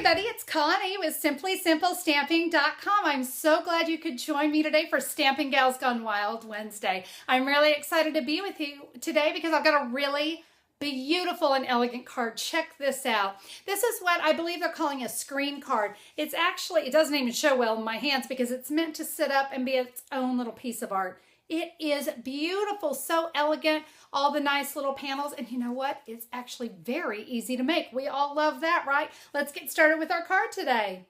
everybody, it's Connie with SimplySimpleStamping.com. I'm so glad you could join me today for Stampin' Gals Gone Wild Wednesday. I'm really excited to be with you today because I've got a really beautiful and elegant card. Check this out. This is what I believe they're calling a screen card. It's actually, it doesn't even show well in my hands because it's meant to sit up and be its own little piece of art. It is beautiful, so elegant, all the nice little panels, and you know what? It's actually very easy to make. We all love that, right? Let's get started with our card today.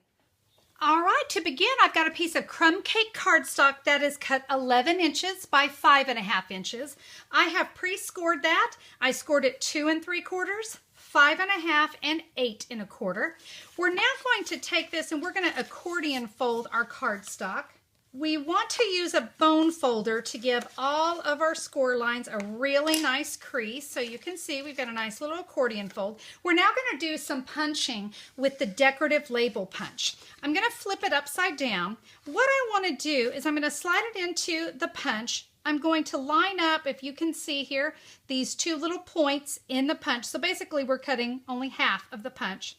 All right, to begin, I've got a piece of Crumb Cake cardstock that is cut 11 inches by 5.5 inches. I have pre-scored that. I scored it 2 3/4, 5.5, and 8 1/4. We're now going to take this and we're going to accordion fold our cardstock. We want to use a bone folder to give all of our score lines a really nice crease. So you can see we've got a nice little accordion fold. We're now going to do some punching with the decorative label punch. I'm going to flip it upside down. What I want to do is I'm going to slide it into the punch. I'm going to line up, if you can see here, these two little points in the punch. So basically we're cutting only half of the punch.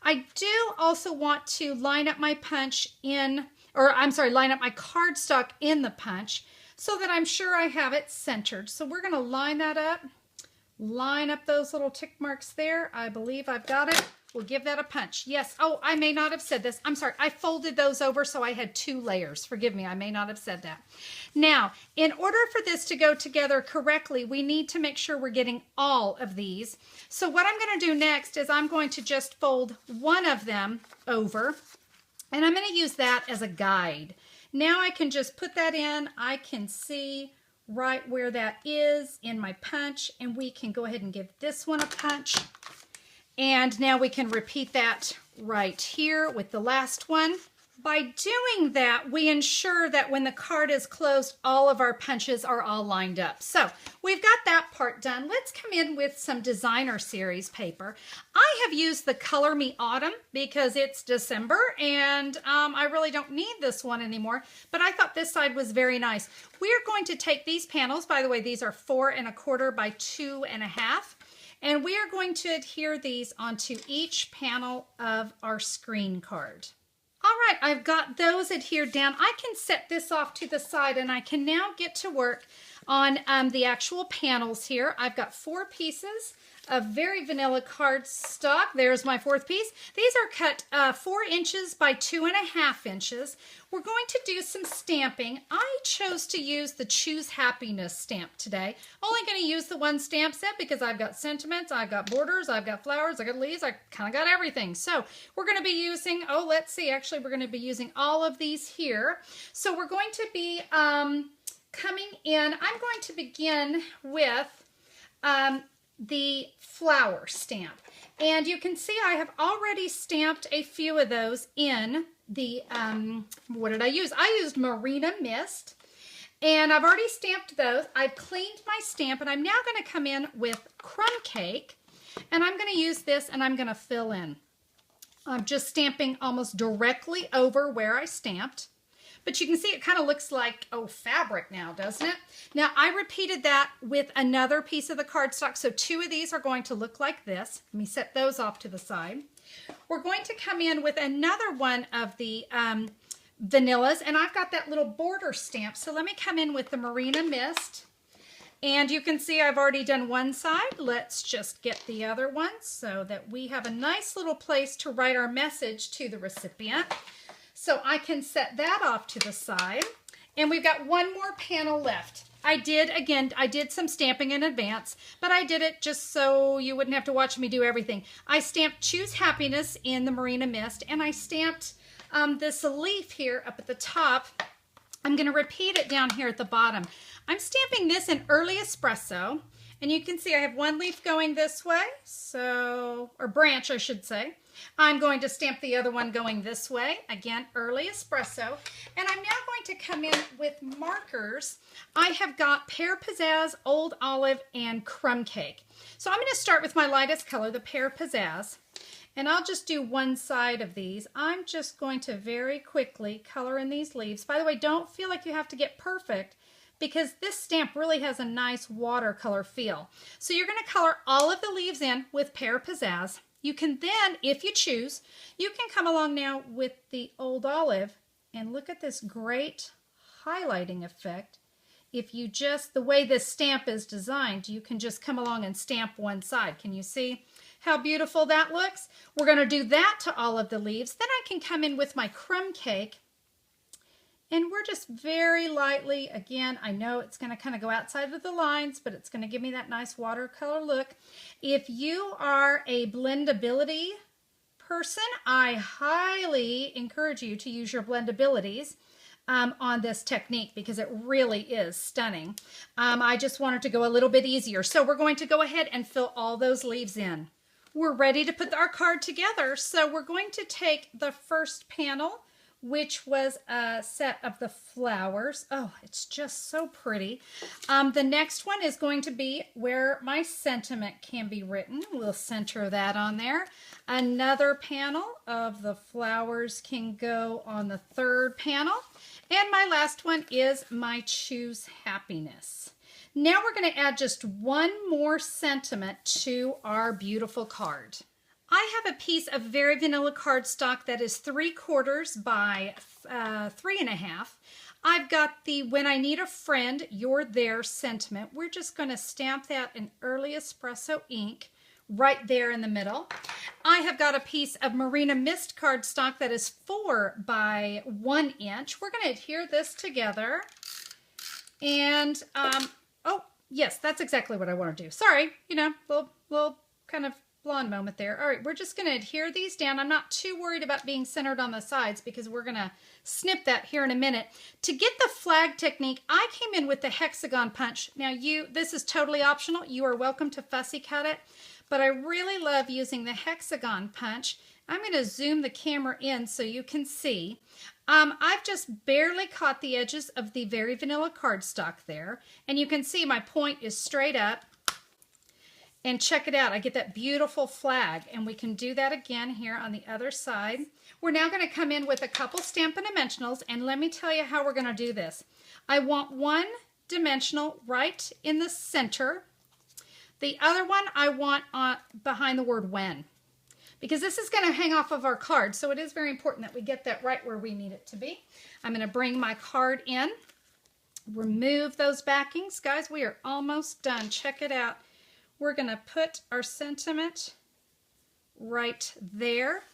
I do also want to line up my punch line up my cardstock in the punch so that I'm sure I have it centered. So we're going to line that up, line up those little tick marks there. I believe I've got it. We'll give that a punch. Yes. Oh, I may not have said this. I'm sorry. I folded those over so I had 2 layers. Forgive me. I may not have said that. Now, in order for this to go together correctly, we need to make sure we're getting all of these. So what I'm going to do next is I'm going to just fold one of them over. And I'm going to use that as a guide. Now I can just put that in. I can see right where that is in my punch. And we can go ahead and give this one a punch. And now we can repeat that right here with the last one. By doing that, we ensure that when the card is closed, all of our punches are all lined up. So we've got that part done. Let's come in with some designer series paper. I have used the Color Me Autumn because it's December and I really don't need this one anymore, but I thought this side was very nice. We are going to take these panels, by the way, these are 4 1/4 by 2.5. And we are going to adhere these onto each panel of our screen card. All right, I've got those adhered down. I can set this off to the side and I can now get to work on the actual panels here. I've got 4 pieces of very vanilla cardstock. There's my 4th piece. These are cut 4 inches by 2.5 inches. We're going to do some stamping. I chose to use the Choose Happiness stamp today. Only going to use the one stamp set because I've got sentiments, I've got borders, I've got flowers, I've got leaves, I kind of got everything. So we're going to be using, actually we're going to be using all of these here. So we're going to be coming in, I'm going to begin with the flower stamp. And you can see I have already stamped a few of those in the, what did I use? I used Marina Mist. And I've already stamped those. I've cleaned my stamp and I'm now going to come in with Crumb Cake. And I'm going to use this and I'm going to fill in. I'm just stamping almost directly over where I stamped. But you can see it kind of looks like, fabric now, doesn't it? Now, I repeated that with another piece of the cardstock. So 2 of these are going to look like this. Let me set those off to the side. We're going to come in with another one of the vanillas. And I've got that little border stamp. So let me come in with the Marina Mist. And you can see I've already done one side. Let's just get the other one so that we have a nice little place to write our message to the recipient. So I can set that off to the side. And we've got one more panel left. I did some stamping in advance, but I did it just so you wouldn't have to watch me do everything. I stamped Choose Happiness in the Marina Mist, and I stamped this leaf here up at the top. I'm going to repeat it down here at the bottom. I'm stamping this in Early Espresso, and you can see I have one leaf going this way, or branch I should say. I'm going to stamp the other one going this way. Again, Early Espresso. And I'm now going to come in with markers. I have got Pear Pizzazz, Old Olive, and Crumb Cake. So I'm going to start with my lightest color, the Pear Pizzazz. And I'll just do one side of these. I'm just going to very quickly color in these leaves. By the way, don't feel like you have to get perfect because this stamp really has a nice watercolor feel. So you're going to color all of the leaves in with Pear Pizzazz. You can then, if you choose, you can come along now with the old olive and look at this great highlighting effect. If you just, the way this stamp is designed, you can just come along and stamp one side. Can you see how beautiful that looks? We're going to do that to all of the leaves. Then I can come in with my crumb cake, and we're just very lightly, again, I know it's going to kind of go outside of the lines, but it's going to give me that nice watercolor look. If you are a blendability person, I highly encourage you to use your blendabilities on this technique because it really is stunning. I just wanted to go a little bit easier. So we're going to go ahead and fill all those leaves in. We're ready to put our card together. So we're going to take the first panel, which was a set of the flowers. Oh, it's just so pretty. The next one is going to be where my sentiment can be written. We'll center that on there. Another panel of the flowers can go on the third panel. And my last one is my choose happiness. Now we're going to add just one more sentiment to our beautiful card. I have a piece of very vanilla cardstock that is 3/4 by 3.5. I've got the When I Need a Friend, You're There sentiment. We're just going to stamp that in early espresso ink right there in the middle. I have got a piece of Marina Mist cardstock that is 4 by 1 inch. We're going to adhere this together. And, oh, yes, that's exactly what I want to do. Sorry, you know, little kind of blonde moment there. All right, we're just going to adhere these down. I'm not too worried about being centered on the sides because we're going to snip that here in a minute. To get the flag technique, I came in with the hexagon punch. Now, this is totally optional. You are welcome to fussy cut it. But I really love using the hexagon punch. I'm going to zoom the camera in so you can see. I've just barely caught the edges of the very vanilla cardstock there. And you can see my point is straight up. And check it out. I get that beautiful flag. And we can do that again here on the other side. We're now going to come in with a couple Stampin' Dimensionals. And let me tell you how we're going to do this. I want one dimensional right in the center. The other one I want behind the word when, because this is going to hang off of our card, so it is very important that we get that right where we need it to be. I'm going to bring my card in, remove those backings. Guys, we are almost done. Check it out. We're going to put our sentiment right there.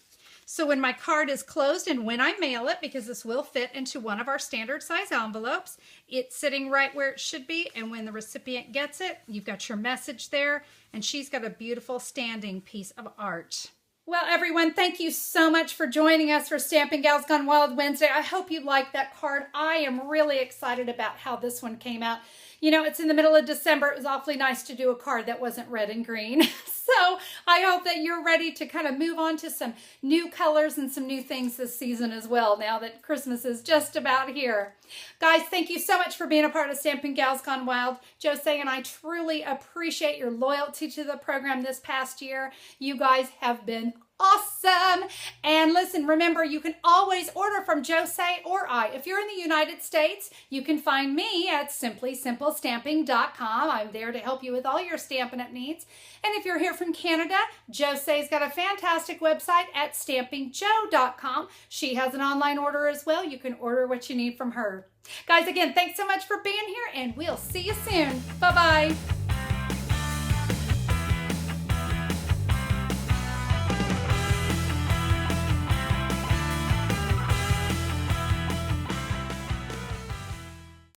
So when my card is closed and when I mail it, because this will fit into one of our standard size envelopes, it's sitting right where it should be. And when the recipient gets it, you've got your message there, and she's got a beautiful standing piece of art. Well, everyone, thank you so much for joining us for Stampin' Gals Gone Wild Wednesday. I hope you liked that card. I am really excited about how this one came out. You know, it's in the middle of December. It was awfully nice to do a card that wasn't red and green. So I hope that you're ready to kind of move on to some new colors and some new things this season as well, now that Christmas is just about here. Guys, thank you so much for being a part of Stampin' Gals Gone Wild. Jose and I truly appreciate your loyalty to the program this past year. You guys have been awesome. And listen, remember, you can always order from Jose or I. If you're in the United States, you can find me at simplysimplestamping.com. I'm there to help you with all your Stampin' Up! Needs. And if you're here from Canada, Jose's got a fantastic website at stampingjoe.com. She has an online order as well. You can order what you need from her. Guys, again, thanks so much for being here, and we'll see you soon. Bye-bye.